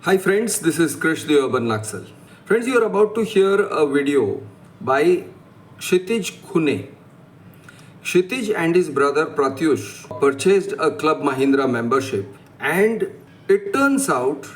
Hi friends, this is Krish the Urban Naxal. Friends, you are about to hear a video by Kshitij Khune. Kshitij and his brother Pratyush purchased a Club Mahindra membership, and it turns out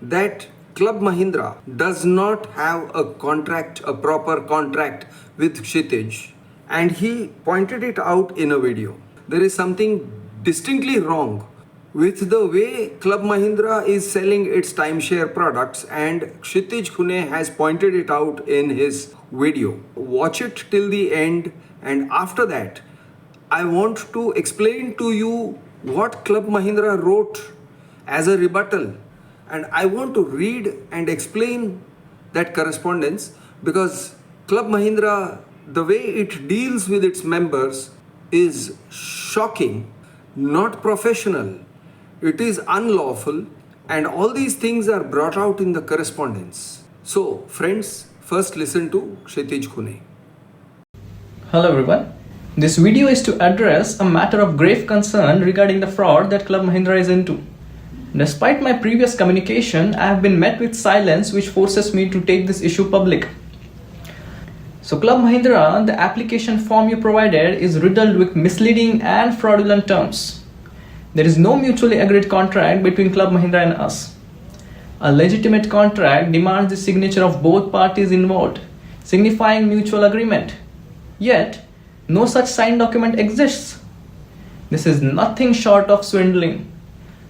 that Club Mahindra does not have a proper contract with Kshitij, and he pointed it out in a video. There is something distinctly wrong with the way Club Mahindra is selling its timeshare products, and Kshitij Khune has pointed it out in his video. Watch it till the end, and after that I want to explain to you what Club Mahindra wrote as a rebuttal, and I want to read and explain that correspondence because Club Mahindra, the way it deals with its members is shocking, not professional. It is unlawful, and all these things are brought out in the correspondence. So, friends, first listen to Kshitij Khune. Hello everyone. This video is to address a matter of grave concern regarding the fraud that Club Mahindra is into. Despite my previous communication, I have been met with silence which forces me to take this issue public. So Club Mahindra, the application form you provided is riddled with misleading and fraudulent terms. There is no mutually agreed contract between Club Mahindra and us. A legitimate contract demands the signature of both parties involved, signifying mutual agreement. Yet, no such signed document exists. This is nothing short of swindling.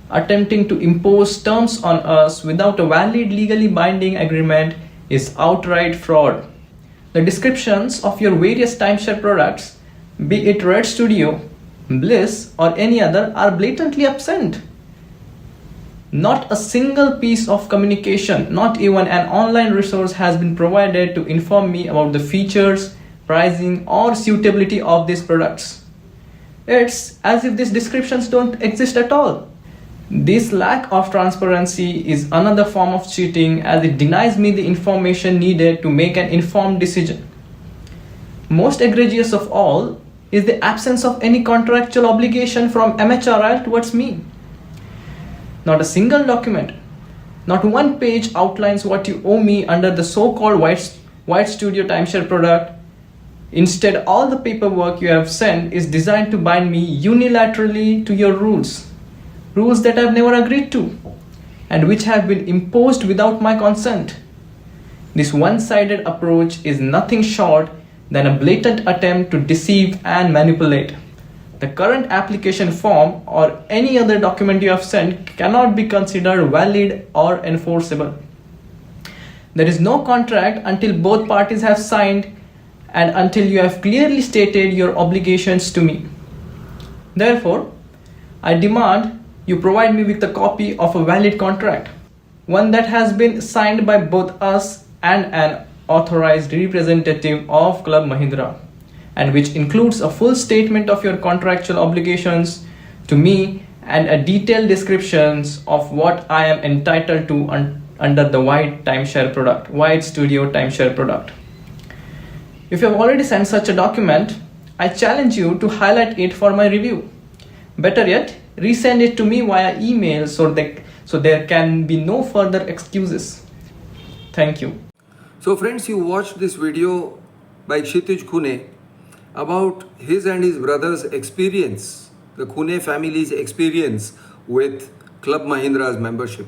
Attempting to impose terms on us without a valid legally binding agreement is outright fraud. The descriptions of your various timeshare products, be it Red Studio, Bliss or any other, are blatantly absent. Not a single piece of communication, not even an online resource has been provided to inform me about the features, pricing or suitability of these products. It's as if these descriptions don't exist at all. This lack of transparency is another form of cheating as it denies me the information needed to make an informed decision. Most egregious of all is the absence of any contractual obligation from MHRL towards me. Not a single document, not one page outlines what you owe me under the so-called White Studio timeshare product. Instead, all the paperwork you have sent is designed to bind me unilaterally to your rules that I have never agreed to, and which have been imposed without my consent. This one-sided approach is nothing short than a blatant attempt to deceive and manipulate. The current application form or any other document you have sent cannot be considered valid or enforceable. There is no contract until both parties have signed and until you have clearly stated your obligations to me. Therefore, I demand you provide me with a copy of a valid contract, one that has been signed by both us and an authorized representative of Club Mahindra, and which includes a full statement of your contractual obligations to me and a detailed descriptions of what I am entitled to under the White Studio timeshare product. If you have already sent such a document, I challenge you to highlight it for my review. Better yet, resend it to me via email so there can be no further excuses. Thank you. So friends, you watched this video by Kshitij Khune about his and his brother's experience, the Khune family's experience with Club Mahindra's membership.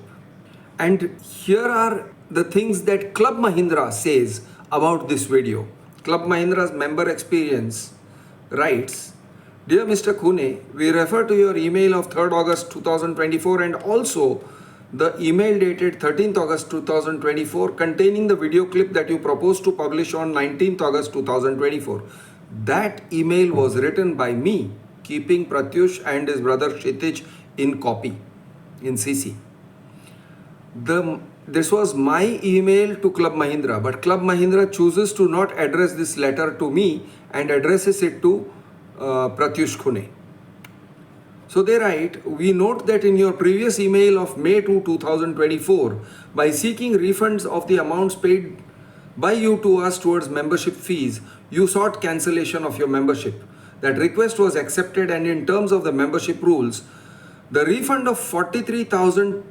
And here are the things that Club Mahindra says about this video. Club Mahindra's member experience writes, "Dear Mr. Khune, we refer to your email of 3rd August 2024 and also the email dated 13th August 2024 containing the video clip that you proposed to publish on 19th August 2024. That email was written by me, keeping Pratyush and his brother Kshitij in copy, in CC. This was my email to Club Mahindra, but Club Mahindra chooses to not address this letter to me and addresses it to Pratyush Khune. So they write, we note that in your previous email of May 2, 2024, by seeking refunds of the amounts paid by you to us towards membership fees, you sought cancellation of your membership. That request was accepted, and in terms of the membership rules, the refund of 43,000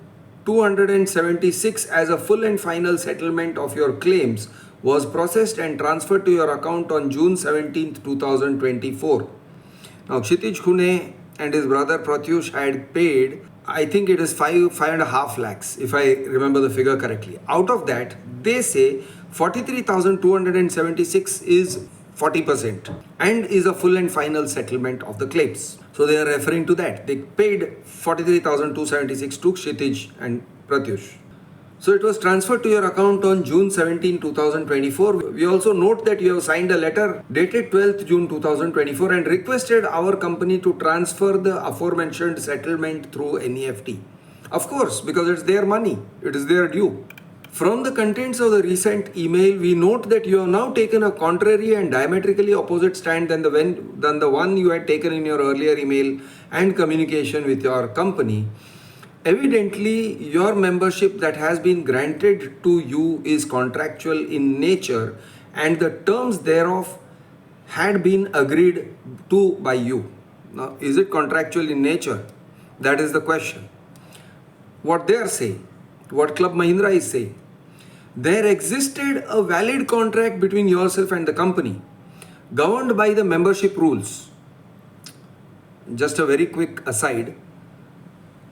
276 as a full and final settlement of your claims was processed and transferred to your account on June 17th, 2024. Now, Kshitij Khune and his brother Pratyush had paid, I think it is 5.5 lakhs, if I remember the figure correctly. Out of that, they say 43,276 is 40% and is a full and final settlement of the claims. So they are referring to that. They paid 43,276 to Kshitij and Pratyush. So it was transferred to your account on June 17, 2024. We also note that you have signed a letter dated 12th June 2024 and requested our company to transfer the aforementioned settlement through NEFT. Of course, because it's their money, it is their due. From the contents of the recent email, we note that you have now taken a contrary and diametrically opposite stand than the one you had taken in your earlier email and communication with your company. Evidently, your membership that has been granted to you is contractual in nature and the terms thereof had been agreed to by you. Now, is it contractual in nature? That is the question. What they are saying, what Club Mahindra is saying, there existed a valid contract between yourself and the company governed by the membership rules. Just a very quick aside.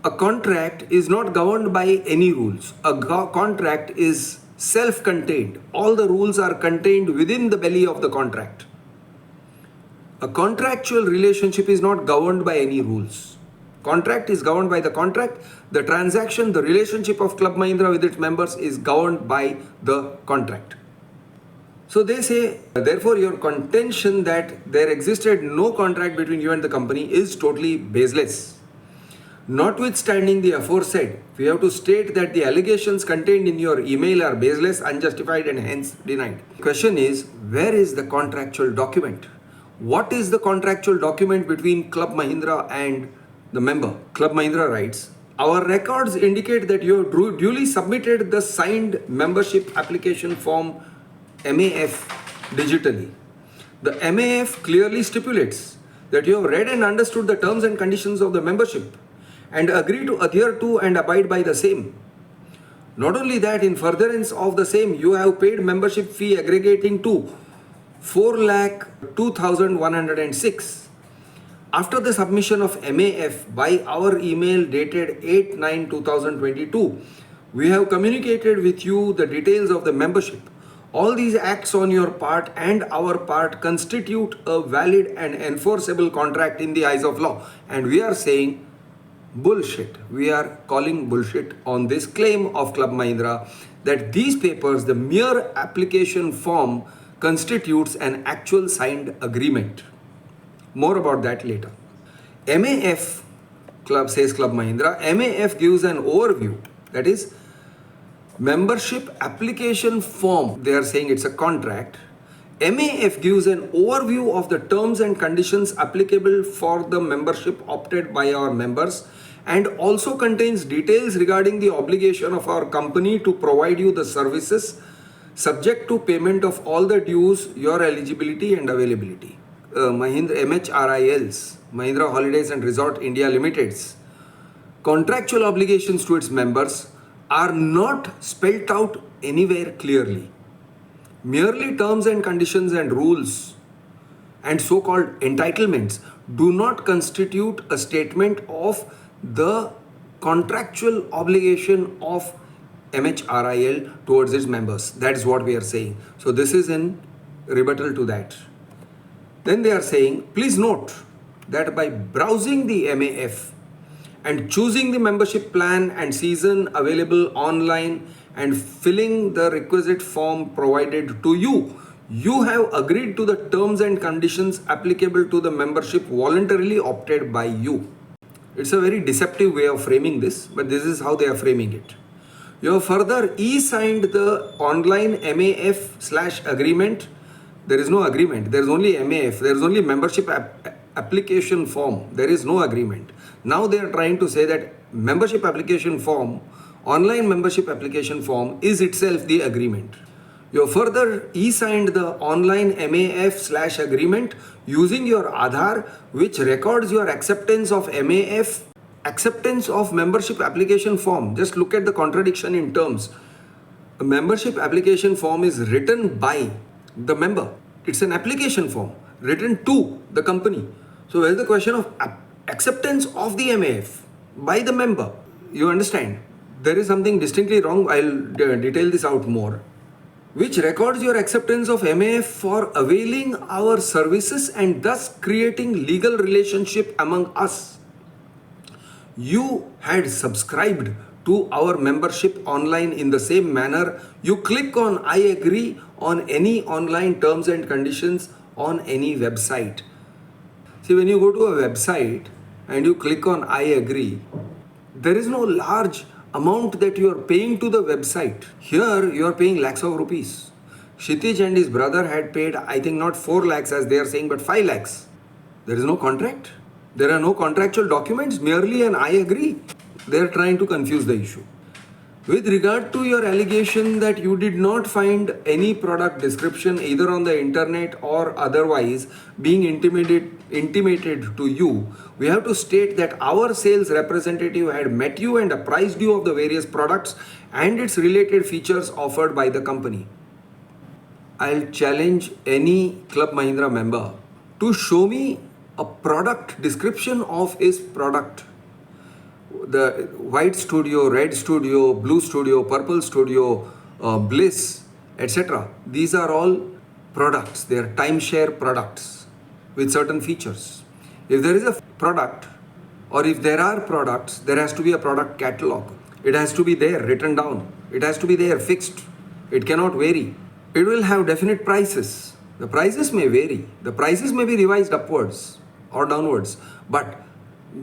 A contract is not governed by any rules. A contract is self-contained. All the rules are contained within the belly of the contract. A contractual relationship is not governed by any rules. Contract is governed by the contract. The transaction, the relationship of Club Mahindra with its members is governed by the contract. So they say, therefore, your contention that there existed no contract between you and the company is totally baseless. Notwithstanding the aforesaid, we have to state that the allegations contained in your email are baseless, unjustified and hence denied. The question is, where is the contractual document? What is the contractual document between Club Mahindra and the member? Club Mahindra writes, our records indicate that you have duly submitted the signed membership application form MAF digitally. The MAF clearly stipulates that you have read and understood the terms and conditions of the membership and agree to adhere to and abide by the same. Not only that, in furtherance of the same, you have paid membership fee aggregating to 4,02,106. After the submission of MAF by our email dated 8/9/2022, we have communicated with you the details of the membership. All these acts on your part and our part constitute a valid and enforceable contract in the eyes of law. And we are saying bullshit. We are calling bullshit on this claim of Club Mahindra that these papers, the mere application form, constitutes an actual signed agreement. More about that later. MAF, says Club Mahindra, MAF gives an overview, that is, membership application form, they are saying it's a contract. MAF gives an overview of the terms and conditions applicable for the membership opted by our members and also contains details regarding the obligation of our company to provide you the services subject to payment of all the dues, your eligibility and availability. MHRIL's, Mahindra Holidays and Resort India Limited's contractual obligations to its members are not spelt out anywhere clearly. Merely terms and conditions and rules and so-called entitlements do not constitute a statement of the contractual obligation of MHRIL towards its members. That is what we are saying. So this is in rebuttal to that. Then they are saying, please note that by browsing the MAF and choosing the membership plan and season available online and filling the requisite form provided to you, you have agreed to the terms and conditions applicable to the membership voluntarily opted by you. It's a very deceptive way of framing this, but this is how they are framing it. You have further e-signed the online MAF/agreement. There is no agreement. There is only MAF. There is only membership application form. There is no agreement. Now they are trying to say that membership application form, online membership application form is itself the agreement. You have further e-signed the online MAF/agreement using your Aadhaar, which records your acceptance of MAF acceptance of membership application form. Just look at the contradiction in terms. A membership application form is written by the member. It's an application form written to the company. So where's the question of acceptance of the MAF by the member? You understand? There is something distinctly wrong. I'll detail this out more. Which records your acceptance of MAF for availing our services and thus creating legal relationship among us. You had subscribed to our membership online in the same manner. You click on I agree on any online terms and conditions on any website. See, when you go to a website and you click on I agree, there is no large amount that you are paying to the website. Here you are paying lakhs of rupees. Kshitij and his brother had paid, I think, not 4 lakhs as they are saying, but 5 lakhs. There is no contract. There are no contractual documents, merely an I agree. They are trying to confuse the issue. With regard to your allegation that you did not find any product description either on the internet or otherwise being intimated to you, we have to state that our sales representative had met you and apprised you of the various products and its related features offered by the company. I'll challenge any Club Mahindra member to show me a product description of his product. The white studio, red studio, blue studio, purple studio, bliss, etc. These are all products. They are timeshare products with certain features. If there is a product or if there are products, there has to be a product catalog. It has to be there written down. It has to be there fixed. It cannot vary. It will have definite prices. The prices may vary. The prices may be revised upwards or downwards. But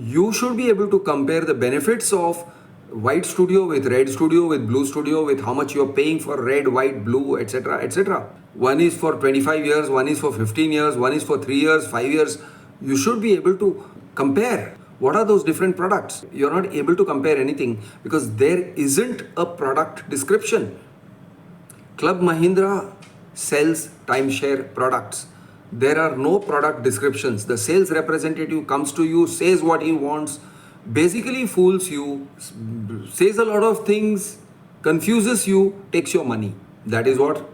you should be able to compare the benefits of white studio with red studio, with blue studio, with how much you are paying for red, white, blue, etc. etc. One is for 25 years, one is for 15 years, one is for 3 years, 5 years. You should be able to compare. What are those different products? You're not able to compare anything because there isn't a product description. Club Mahindra sells timeshare products. There are no product descriptions. The sales representative comes to you, says what he wants, basically fools you, says a lot of things, confuses you, takes your money. That is what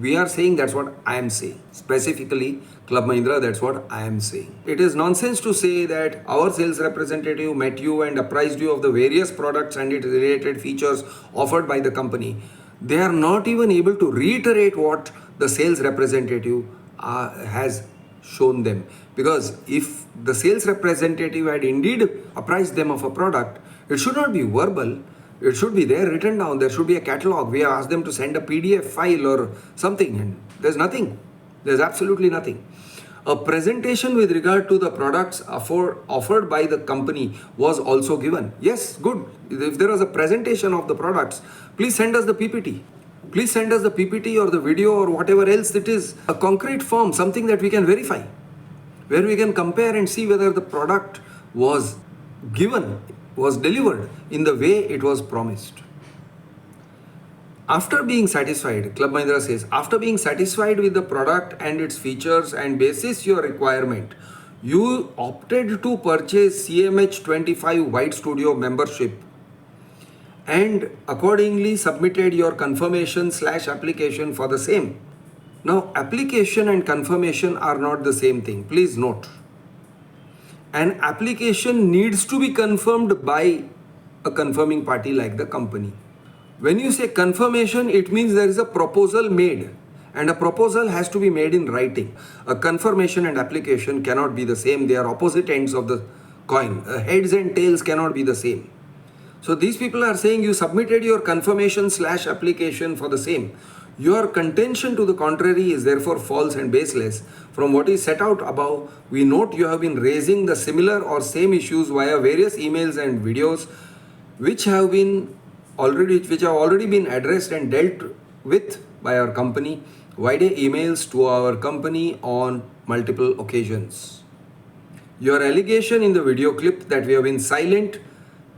we are saying. That's what I am saying. Specifically, Club Mahindra, that's what I am saying. It is nonsense to say that our sales representative met you and apprised you of the various products and its related features offered by the company. They are not even able to reiterate what the sales representative has shown them, because if the sales representative had indeed apprised them of a product, it should not be verbal, it should be there written down. There should be a catalog. We have asked them to send a PDF file or something, and there's nothing. There's absolutely nothing. A presentation with regard to the products offered by the company was also given. Yes, good. If there was a presentation of the products, please send us the PPT. Please send us the PPT or the video or whatever else it is, a concrete form, something that we can verify, where we can compare and see whether the product was given, was delivered in the way it was promised. After being satisfied, Club Mahindra says, after being satisfied with the product and its features and basis your requirement, you opted to purchase CMH 25 White Studio membership and accordingly submitted your confirmation/application for the same. Now, application and confirmation are not the same thing. Please note. An application needs to be confirmed by a confirming party like the company. When you say confirmation, it means there is a proposal made, and a proposal has to be made in writing. A confirmation and application cannot be the same. They are opposite ends of the coin. Heads and tails cannot be the same. So these people are saying you submitted your confirmation/application for the same. Your contention to the contrary is therefore false and baseless. From what is set out above, we note you have been raising the similar or same issues via various emails and videos which have already been addressed and dealt with by our company via emails to our company on multiple occasions. Your allegation in the video clip that we have been silent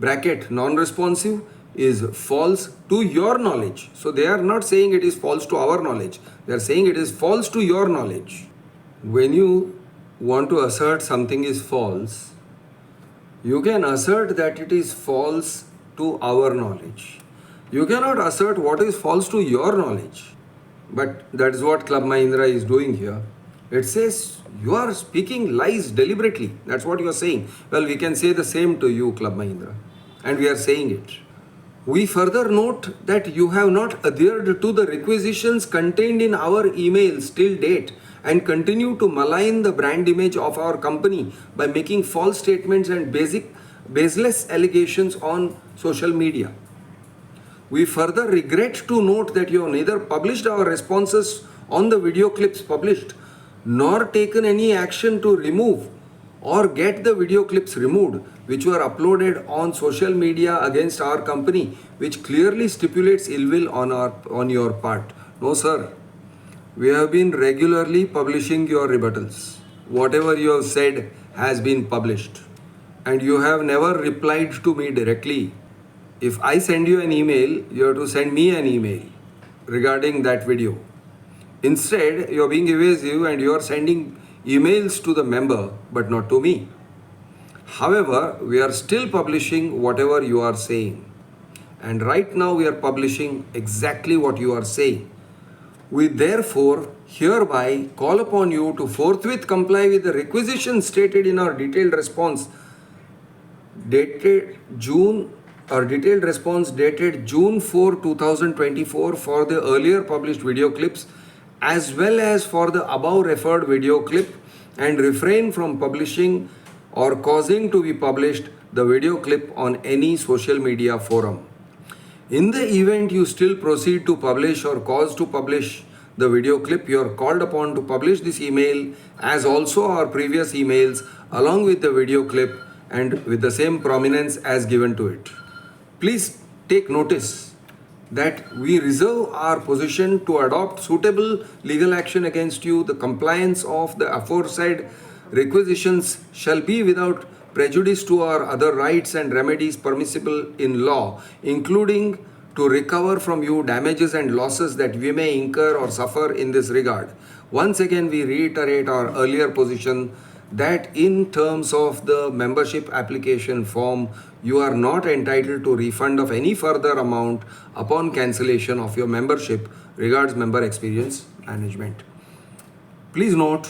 (non-responsive) is false to your knowledge. So they are not saying it is false to our knowledge. They are saying it is false to your knowledge. When you want to assert something is false, You can assert that it is false to our knowledge. You cannot assert what is false to your knowledge. But that is what Club Mahindra is doing here. It says you are speaking lies deliberately. That's what you are saying. Well, we can say the same to you, Club Mahindra. And we are saying it. We further note that you have not adhered to the requisitions contained in our emails till date and continue to malign the brand image of our company by making false statements and baseless allegations on social media. We further regret to note that you have neither published our responses on the video clips published nor taken any action to remove or get the video clips removed which were uploaded on social media against our company, which clearly stipulates ill will on your part. No, sir. We have been regularly publishing your rebuttals. Whatever you have said has been published. And you have never replied to me directly. If I send you an email, you have to send me an email regarding that video. Instead, you are being evasive and you are sending emails to the member but not to me. However, we are still publishing whatever you are saying. And right now we are publishing exactly what you are saying. We therefore hereby call upon you to forthwith comply with the requisition stated in our detailed response dated June 4, 2024 for the earlier published video clips as well as for the above referred video clip, and refrain from publishing or causing to be published the video clip on any social media forum. In the event you still proceed to publish or cause to publish the video clip, you are called upon to publish this email as also our previous emails along with the video clip and with the same prominence as given to it. Please take notice that we reserve our position to adopt suitable legal action against you. The compliance of the aforesaid requisitions shall be without prejudice to our other rights and remedies permissible in law, including to recover from you damages and losses that we may incur or suffer in this regard. Once again, we reiterate our earlier position that in terms of the membership application form, you are not entitled to refund of any further amount upon cancellation of your membership regards member experience management. Please note,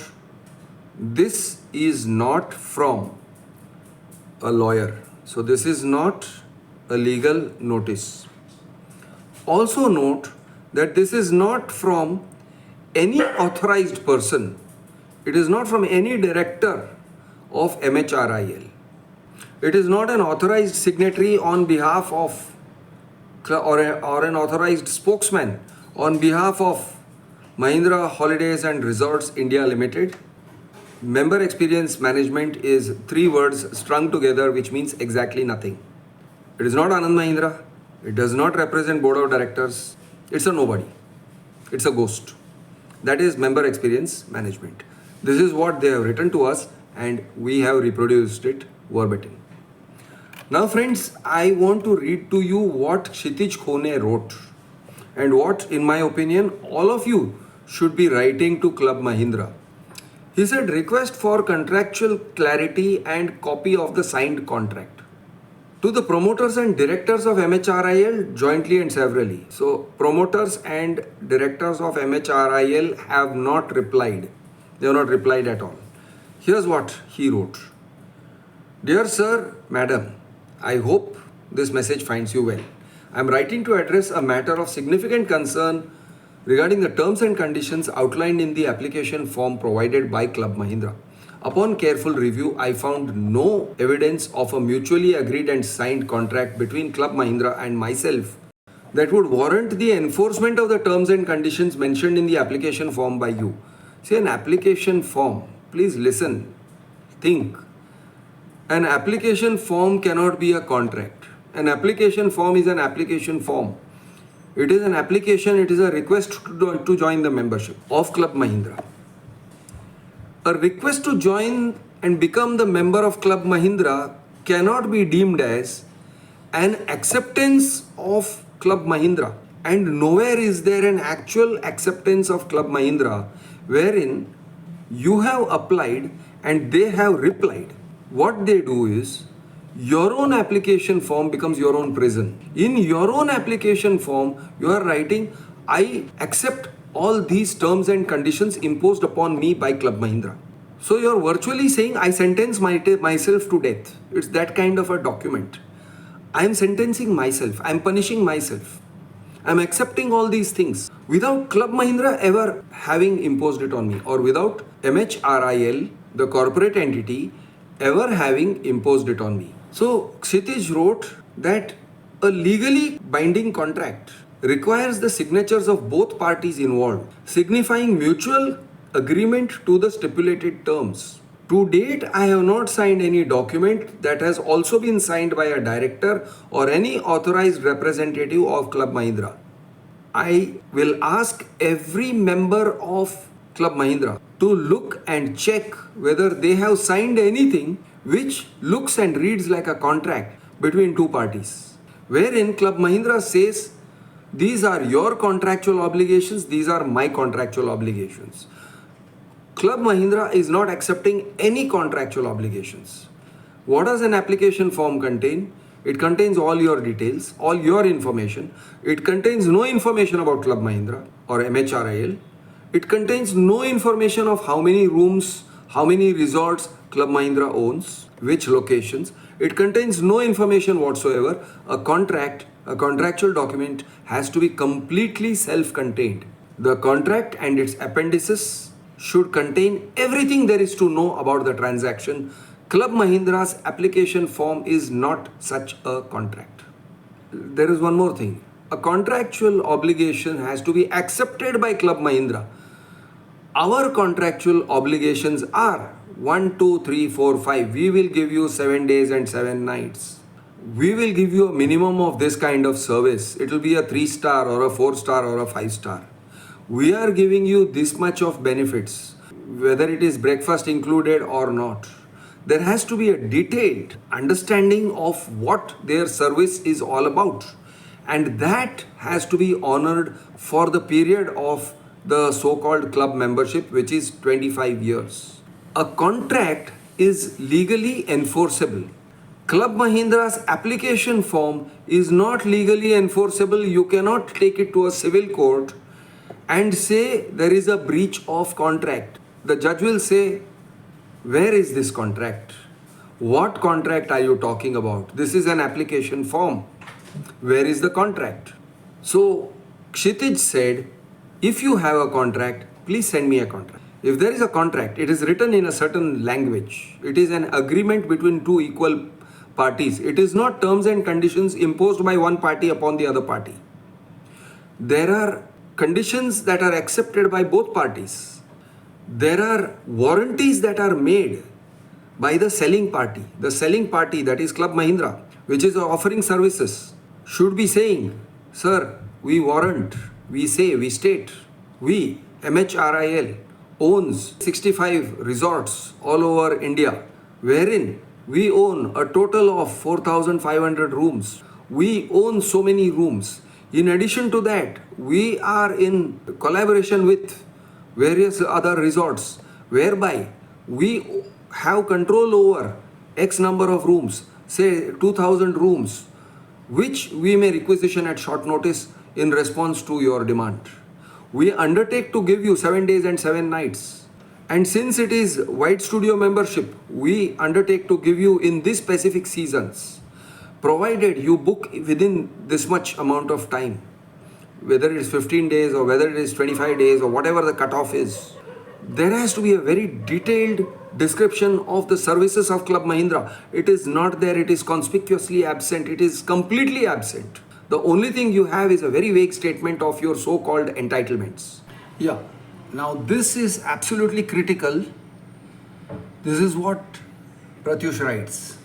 this is not from a lawyer. So this is not a legal notice. Also note that this is not from any authorized person. It is not from any director of MHRIL. It is not an authorized signatory on behalf of or an authorized spokesman on behalf of Mahindra Holidays and Resorts India Limited. Member experience management is 3 words strung together, which means exactly nothing. It is not Anand Mahindra. It does not represent board of directors. It's a nobody. It's a ghost. That is member experience management. This is what they have written to us and we have reproduced it verbatim. Now friends, I want to read to you what Kshitij Khune wrote and what, in my opinion, all of you should be writing to Club Mahindra. He said, request for contractual clarity and copy of the signed contract. To the promoters and directors of MHRIL jointly and severally. So promoters and directors of MHRIL have not replied. They have not replied at all. Here's what he wrote. Dear sir, madam, I hope this message finds you well. I am writing to address a matter of significant concern regarding the terms and conditions outlined in the application form provided by Club Mahindra. Upon careful review, I found no evidence of a mutually agreed and signed contract between Club Mahindra and myself that would warrant the enforcement of the terms and conditions mentioned in the application form by you. See, an application form, please listen, think. An application form cannot be a contract. An application form is an application form. It is an application, it is a request to join the membership of Club Mahindra. A request to join and become the member of Club Mahindra cannot be deemed as an acceptance of Club Mahindra. And nowhere is there an actual acceptance of Club Mahindra wherein you have applied and they have replied. What they do is, your own application form becomes your own prison. In your own application form, you are writing, I accept all these terms and conditions imposed upon me by Club Mahindra. So you're virtually saying, I sentence myself to death. It's that kind of a document. I'm sentencing myself. I'm punishing myself. I'm accepting all these things without Club Mahindra ever having imposed it on me, or without MHRIL, the corporate entity, ever having imposed it on me. So Kshitij wrote that a legally binding contract requires the signatures of both parties involved, signifying mutual agreement to the stipulated terms. To date, I have not signed any document that has also been signed by a director or any authorized representative of Club Mahindra. I will ask every member of Club Mahindra to look and check whether they have signed anything which looks and reads like a contract between two parties, wherein Club Mahindra says, these are your contractual obligations, these are my contractual obligations. Club Mahindra is not accepting any contractual obligations. What does an application form contain? It contains all your details, all your information. It contains no information about Club Mahindra or MHRIL. It contains no information of how many rooms, how many resorts Club Mahindra owns, which locations. It contains no information whatsoever. A contract, a contractual document has to be completely self-contained. The contract and its appendices should contain everything there is to know about the transaction. Club Mahindra's application form is not such a contract. There is one more thing. A contractual obligation has to be accepted by Club Mahindra. Our contractual obligations are 1, 2, 3, 4, 5. We will give you 7 days and 7 nights. We will give you a minimum of this kind of service. It will be a 3-star or a 4-star or a 5-star. We are giving you this much of benefits, whether it is breakfast included or not. There has to be a detailed understanding of what their service is all about, and that has to be honored for the period of the so-called club membership, which is 25 years. A contract is legally enforceable. Club Mahindra's application form is not legally enforceable. You cannot take it to a civil court and say there is a breach of contract. The judge will say, where is this contract? What contract are you talking about? This is an application form. Where is the contract? So Kshitij said, if you have a contract, please send me a contract. If there is a contract, it is written in a certain language. It is an agreement between two equal parties. It is not terms and conditions imposed by one party upon the other party. There are conditions that are accepted by both parties. There are warranties that are made by the selling party. The selling party, that is Club Mahindra, which is offering services, should be saying, sir, we warrant, we say, we state, we, MHRIL, owns 65 resorts all over India, wherein we own a total of 4,500 rooms. We own so many rooms. In addition to that, we are in collaboration with various other resorts, whereby we have control over X number of rooms, say 2,000 rooms, which we may requisition at short notice in response to your demand. We undertake to give you 7 days and 7 nights. And since it is White Studio membership, we undertake to give you in these specific seasons, provided you book within this much amount of time, whether it is 15 days or whether it is 25 days or whatever the cutoff is. There has to be a very detailed description of the services of Club Mahindra. It is not there, it is conspicuously absent, it is completely absent. The only thing you have is a very vague statement of your so-called entitlements. Yeah, now this is absolutely critical. This is what Pratyush writes.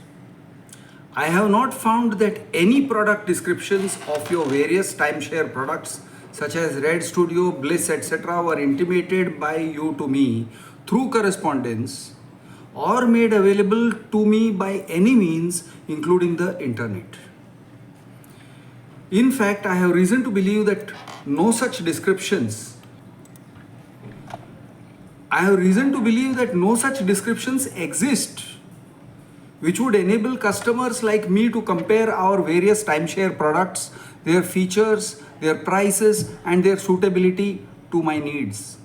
I have not found that any product descriptions of your various timeshare products such as Red Studio, Bliss, etc. were intimated by you to me through correspondence or made available to me by any means, including the internet. In fact, I have reason to believe that no such descriptions exist which would enable customers like me to compare our various timeshare products, their features, their prices, and their suitability to my needs.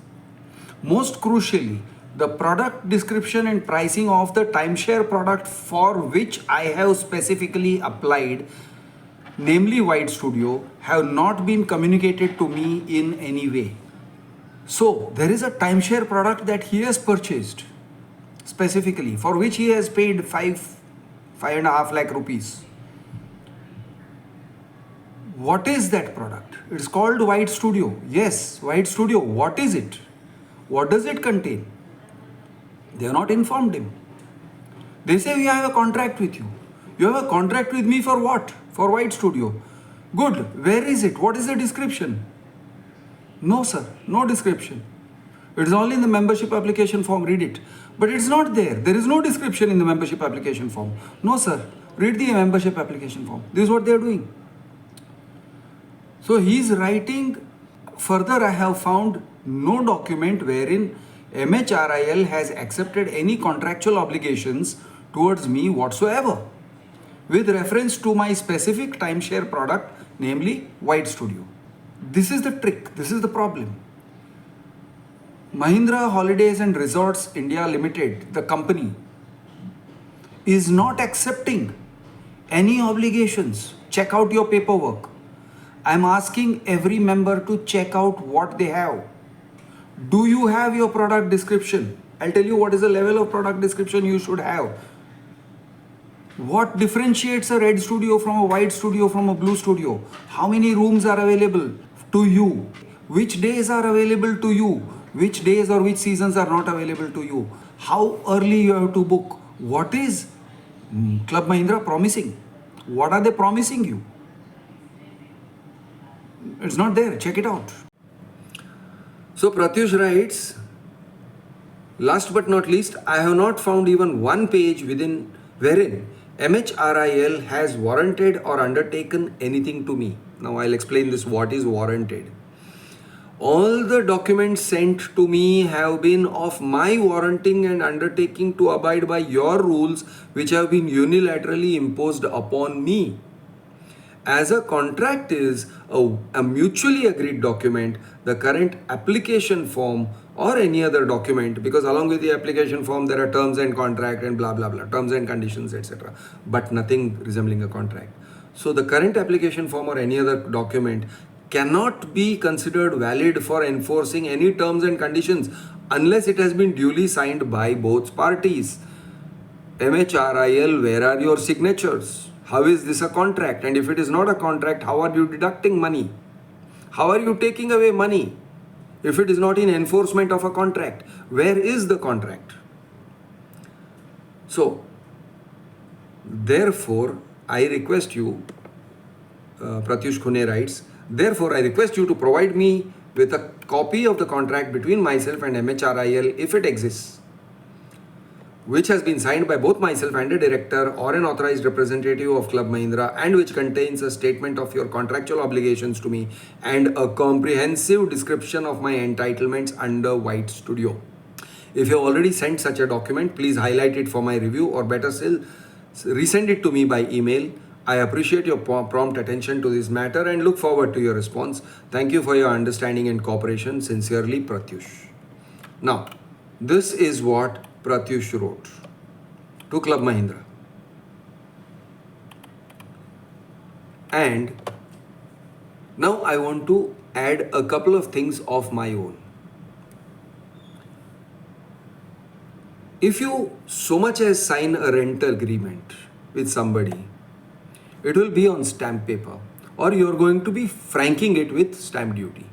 Most crucially, the product description and pricing of the timeshare product for which I have specifically applied, namely White Studio, have not been communicated to me in any way. So, there is a timeshare product that he has purchased specifically, for which he has paid 5.5 lakh rupees. What is that product? It's called White Studio. Yes, White Studio. What is it? What does it contain? They have not informed him. They say, we have a contract with you. You have a contract with me for what? For White Studio. Good. Where is it? What is the description? No, sir. No description. It is only in the membership application form. Read it. But it's not there. There is no description in the membership application form. No, sir. Read the membership application form. This is what they are doing. So he is writing. Further, I have found no document wherein MHRIL has accepted any contractual obligations towards me whatsoever with reference to my specific timeshare product, namely White Studio. This is the trick. This is the problem. Mahindra Holidays and Resorts India Limited, the company, is not accepting any obligations. Check out your paperwork. I'm asking every member to check out what they have. Do you have your product description? I'll tell you what is the level of product description you should have. What differentiates a red studio from a white studio from a blue studio? How many rooms are available to you? Which days are available to you? Which days or which seasons are not available to you? How early you have to book? What is Club Mahindra promising? What are they promising you? It's not there. Check it out. So Pratyush writes, last but not least, I have not found even one page wherein MHRIL has warranted or undertaken anything to me. Now I'll explain this. What is warranted? All the documents sent to me have been of my warranting and undertaking to abide by your rules, which have been unilaterally imposed upon me. As a contract is a mutually agreed document, the current application form or any other document, because along with the application form there are terms and contract and blah blah blah, terms and conditions, etc., but nothing resembling a contract. So the current application form or any other document cannot be considered valid for enforcing any terms and conditions unless it has been duly signed by both parties. MHRIL, where are your signatures? How is this a contract? And if it is not a contract, how are you deducting money? How are you taking away money if it is not in enforcement of a contract? Where is the contract? So, therefore, I request you, Pratyush Khune writes, therefore, I request you to provide me with a copy of the contract between myself and MHRIL, if it exists, which has been signed by both myself and a director or an authorized representative of Club Mahindra, and which contains a statement of your contractual obligations to me and a comprehensive description of my entitlements under White Studio. If you have already sent such a document, please highlight it for my review, or better still, resend it to me by email. I appreciate your prompt attention to this matter and look forward to your response. Thank you for your understanding and cooperation. Sincerely, Pratyush. Now, this is what Pratyush wrote to Club Mahindra. And now I want to add a couple of things of my own. If you so much as sign a rental agreement with somebody, it will be on stamp paper, or you are going to be franking it with stamp duty.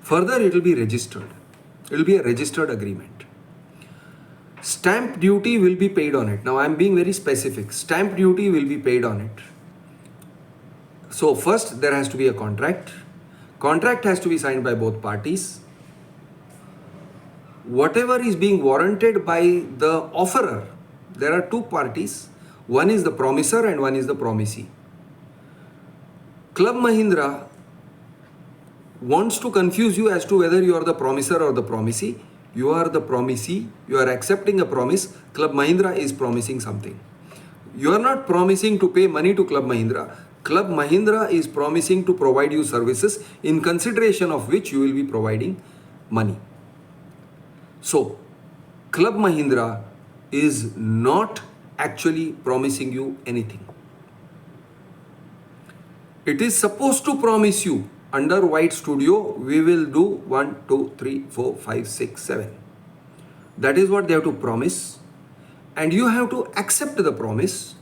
Further, it will be registered. It will be a registered agreement. Stamp duty will be paid on it. Now I am being very specific. Stamp duty will be paid on it. So first there has to be a contract. Contract has to be signed by both parties. Whatever is being warranted by the offerer, there are two parties. One is the promiser and one is the promisee. Club Mahindra wants to confuse you as to whether you are the promiser or the promisee. You are the promisee. You are accepting a promise. Club Mahindra is promising something. You are not promising to pay money to Club Mahindra. Club Mahindra is promising to provide you services in consideration of which you will be providing money. So, Club Mahindra is not actually promising you anything. It is supposed to promise you under White Studio, we will do 1, 2, 3, 4, 5, 6, 7. That is what they have to promise. And you have to accept the promise.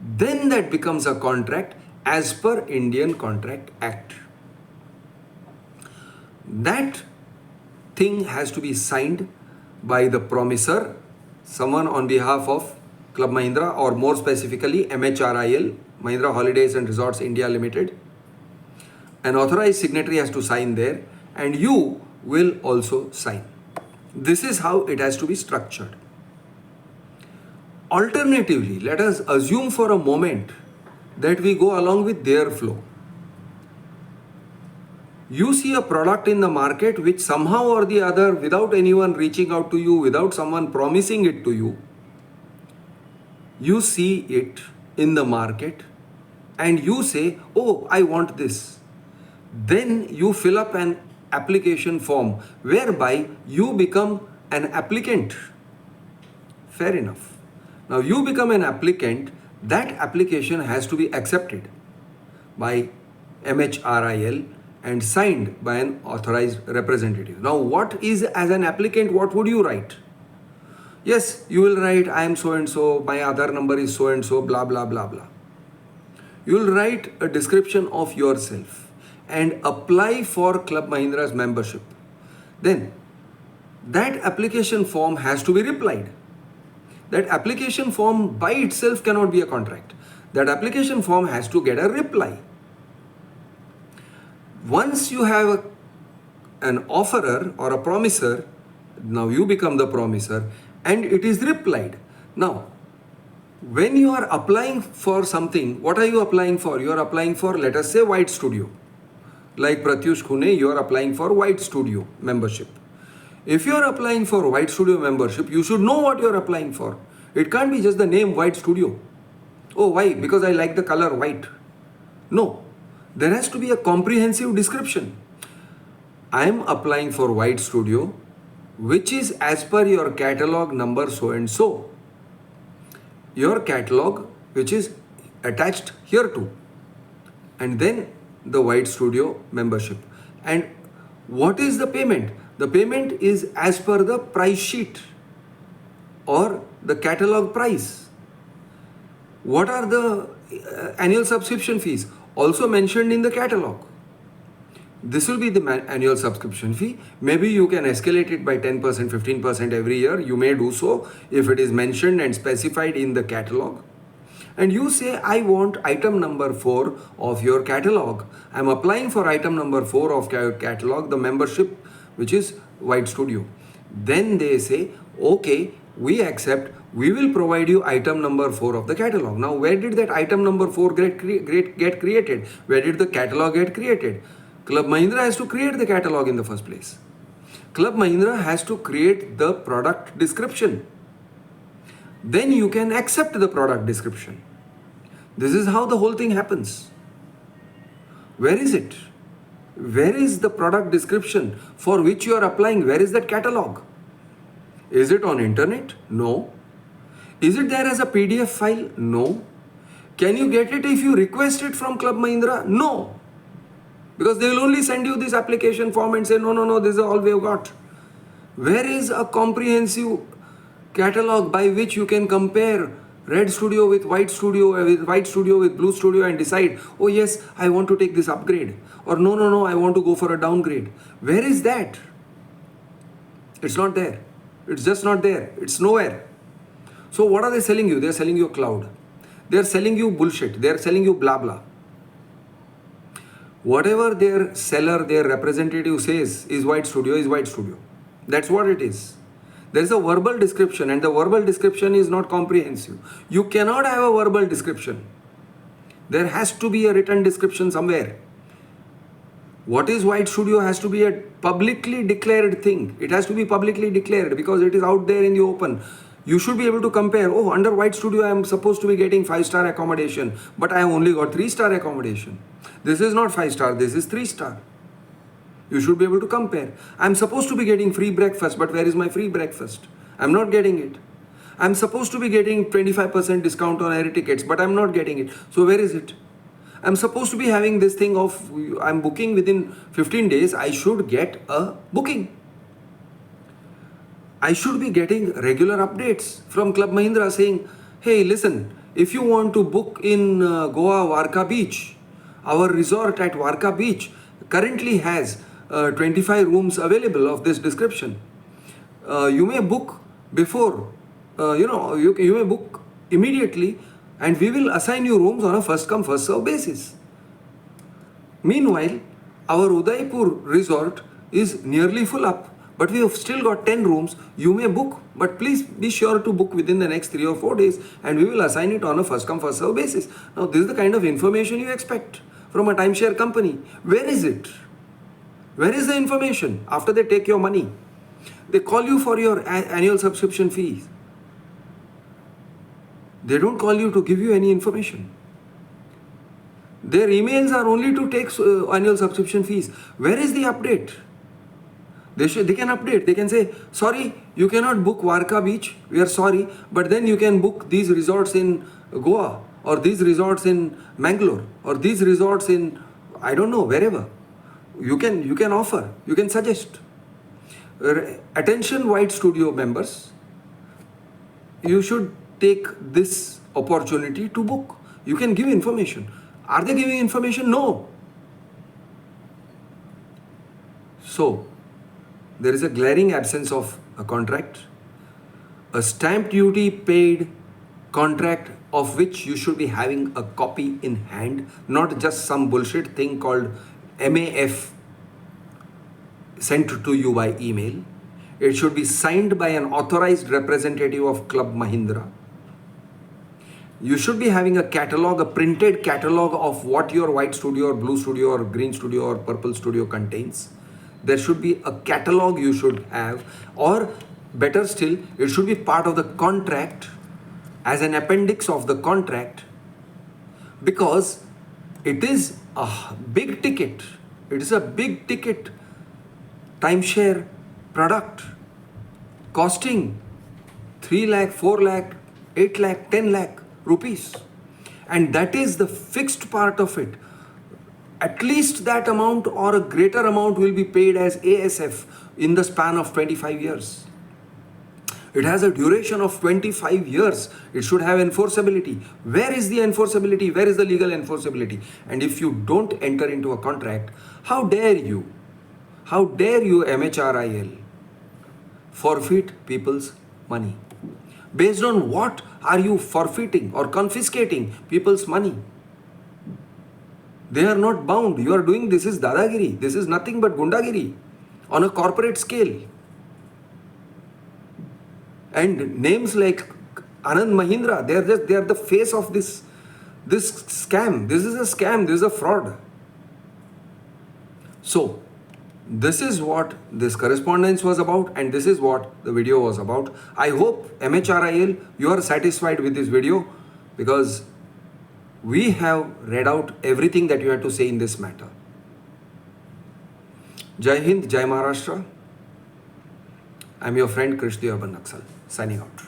Then that becomes a contract as per Indian Contract Act. That thing has to be signed by the promisor, someone on behalf of Club Mahindra, or more specifically MHRIL, Mahindra Holidays and Resorts India Limited. An authorized signatory has to sign there, and you will also sign. This is how it has to be structured. Alternatively, let us assume for a moment that we go along with their flow. You see a product in the market which somehow or the other, without anyone reaching out to you, without someone promising it to you, you see it in the market and you say, oh, I want this. Then you fill up an application form whereby you become an applicant. Fair enough. Now you become an applicant, that application has to be accepted by MHRIL and signed by an authorized representative. Now what is, as an applicant, what would you write? Yes, you will write, I am so and so, my Aadhaar number is so and so, blah, blah, blah, blah. You will write a description of yourself and apply for Club Mahindra's membership. Then that application form has to be replied. That application form by itself cannot be a contract. That application form has to get a reply. Once you have an offerer or a promiser, now you become the promiser and it is replied. Now, when you are applying for something, what are you applying for? You are applying for, let us say, White Studio. Like Pratyush Khune, you are applying for White Studio membership. If you are applying for White Studio membership, you should know what you are applying for. It can't be just the name White Studio. Oh, why? Because I like the color white. No. There has to be a comprehensive description. I am applying for White Studio, which is as per your catalog number so and so. Your catalog, which is attached here to. And then the White Studio membership. And what is the payment? The payment is as per the price sheet or the catalog price. What are the annual subscription fees? Also mentioned in the catalog. This will be the annual subscription fee. Maybe you can escalate it by 10%, 15% every year. You may do so if it is mentioned and specified in the catalog. And you say, I want item number 4 of your catalog. I am applying for item number 4 of your catalog, the membership, which is White Studio. Then they say, okay, we accept, we will provide you item number 4 of the catalog. Now, where did that item number 4 get created? Where did the catalog get created? Club Mahindra has to create the catalog in the first place. Club Mahindra has to create the product description. Then you can accept the product description. This is how the whole thing happens. Where is it? Where is the product description for which you are applying? Where is that catalog? Is it on internet? No. Is it there as a PDF file? No. Can you get it if you request it from Club Mahindra? No. Because they will only send you this application form and say, no, this is all we have got. Where is a comprehensive catalog by which you can compare Red Studio with White Studio, with Blue Studio and decide, oh yes, I want to take this upgrade. Or no, I want to go for a downgrade. Where is that? It's not there. It's just not there. It's nowhere. So what are they selling you? They're selling you a cloud. They're selling you bullshit. They're selling you blah blah. Whatever their seller, their representative says is White Studio is White Studio. That's what it is. There is a verbal description and the verbal description is not comprehensive. You cannot have a verbal description. There has to be a written description somewhere. What is White Studio has to be a publicly declared thing. It has to be publicly declared because it is out there in the open. You should be able to compare. Oh, under White Studio, I am supposed to be getting 5-star accommodation, but I only got 3-star accommodation. This is not 5-star, this is 3-star. You should be able to compare. I'm supposed to be getting free breakfast, but where is my free breakfast? I'm not getting it. I'm supposed to be getting 25% discount on air tickets, but I'm not getting it. So where is it? I'm supposed to be having this thing of I'm booking within 15 days. I should get a booking. I should be getting regular updates from Club Mahindra saying, hey, listen, if you want to book in Goa Varka Beach, our resort at Varka Beach currently has 25 rooms available of this description. You may book before, you may book immediately, and we will assign you rooms on a first come first serve basis. Meanwhile, our Udaipur resort is nearly full up, but we have still got 10 rooms. You may book, but please be sure to book within the next 3 or 4 days, and we will assign it on a first come first serve basis. Now, this is the kind of information you expect from a timeshare company. Where is it? Where is the information after they take your money? They call you for your annual subscription fees. They don't call you to give you any information. Their emails are only to take annual subscription fees. Where is the update? They can update. They can say, sorry, you cannot book Varka Beach. We are sorry. But then you can book these resorts in Goa, or these resorts in Mangalore, or these resorts in, I don't know, wherever. You can offer. You can suggest. Attention White Studio members, you should take this opportunity to book. You can give information. Are they giving information? No. So, there is a glaring absence of a contract, a stamp duty paid contract of which you should be having a copy in hand, not just some bullshit thing called MAF sent to you by email. It should be signed by an authorized representative of Club Mahindra. You should be having a catalog, a printed catalog of what your White Studio or Blue Studio or Green Studio or Purple Studio contains. There should be a catalog you should have, or better still, it should be part of the contract, as an appendix of the contract, because it is a big ticket. It is a big ticket timeshare product costing 3 lakh, 4 lakh, 8 lakh, 10 lakh rupees. And that is the fixed part of it. At least that amount or a greater amount will be paid as ASF in the span of 25 years. It has a duration of 25 years. It should have enforceability. Where is the enforceability? Where is the legal enforceability? And if you don't enter into a contract, how dare you? How dare you, MHRIL, forfeit people's money? Based on what are you forfeiting or confiscating people's money? They are not bound. You are doing this is dadagiri. This is nothing but gundagiri on a corporate scale. And names like Anand Mahindra, they are the face of this scam. This is a scam. This is a fraud. So, this is what this correspondence was about, and this is what the video was about. I hope MHRIL, you are satisfied with this video, because we have read out everything that you had to say in this matter. Jai Hind, Jai Maharashtra. I am your friend Krish the Urban Naxal, signing out.